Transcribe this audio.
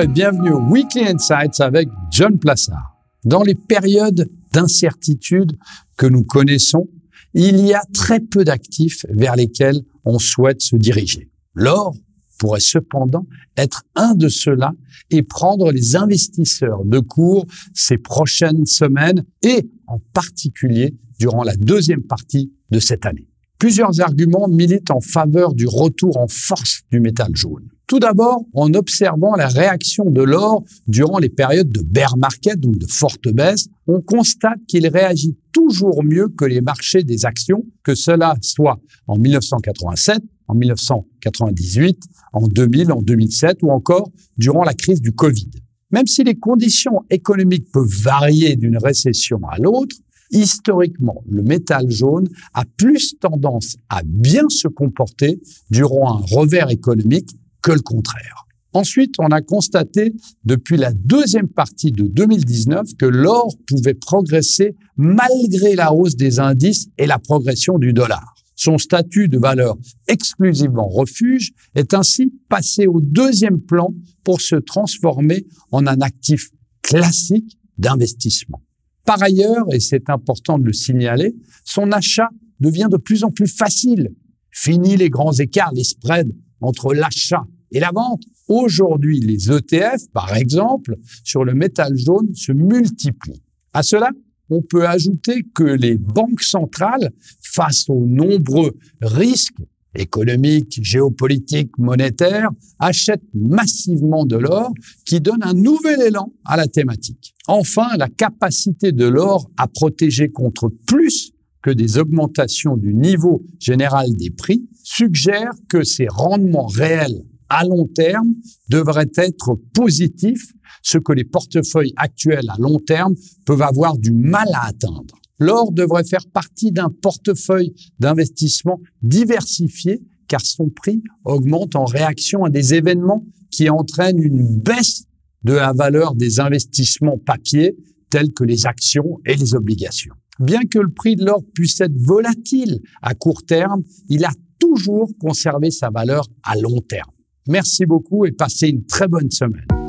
et bienvenue au Weekly Insights avec John Plassard. Dans les périodes d'incertitude que nous connaissons, il y a très peu d'actifs vers lesquels on souhaite se diriger. L'or pourrait cependant être un de ceux-là et prendre les investisseurs de court ces prochaines semaines et en particulier durant la deuxième partie de cette année. Plusieurs arguments militent en faveur du retour en force du métal jaune. Tout d'abord, en observant la réaction de l'or durant les périodes de bear market, donc de forte baisse, on constate qu'il réagit toujours mieux que les marchés des actions, que cela soit en 1987, en 1998, en 2000, en 2007 ou encore durant la crise du Covid. Même si les conditions économiques peuvent varier d'une récession à l'autre, historiquement, le métal jaune a plus tendance à bien se comporter durant un revers économique que le contraire. Ensuite, on a constaté depuis la deuxième partie de 2019 que l'or pouvait progresser malgré la hausse des indices et la progression du dollar. Son statut de valeur exclusivement refuge est ainsi passé au deuxième plan pour se transformer en un actif classique d'investissement. Par ailleurs, et c'est important de le signaler, son achat devient de plus en plus facile. Fini les grands écarts, les spreads entre l'achat et la vente. Aujourd'hui, les ETF, par exemple, sur le métal jaune se multiplient. À cela, on peut ajouter que les banques centrales, face aux nombreux risques économiques, géopolitiques, monétaires, achètent massivement de l'or qui donne un nouvel élan à la thématique. Enfin, la capacité de l'or à protéger contre plus que des augmentations du niveau général des prix suggère que ses rendements réels à long terme devraient être positifs, ce que les portefeuilles actuels à long terme peuvent avoir du mal à atteindre. L'or devrait faire partie d'un portefeuille d'investissement diversifié car son prix augmente en réaction à des événements qui entraînent une baisse de la valeur des investissements papier tels que les actions et les obligations. Bien que le prix de l'or puisse être volatile à court terme, il a toujours conservé sa valeur à long terme. Merci beaucoup et passez une très bonne semaine.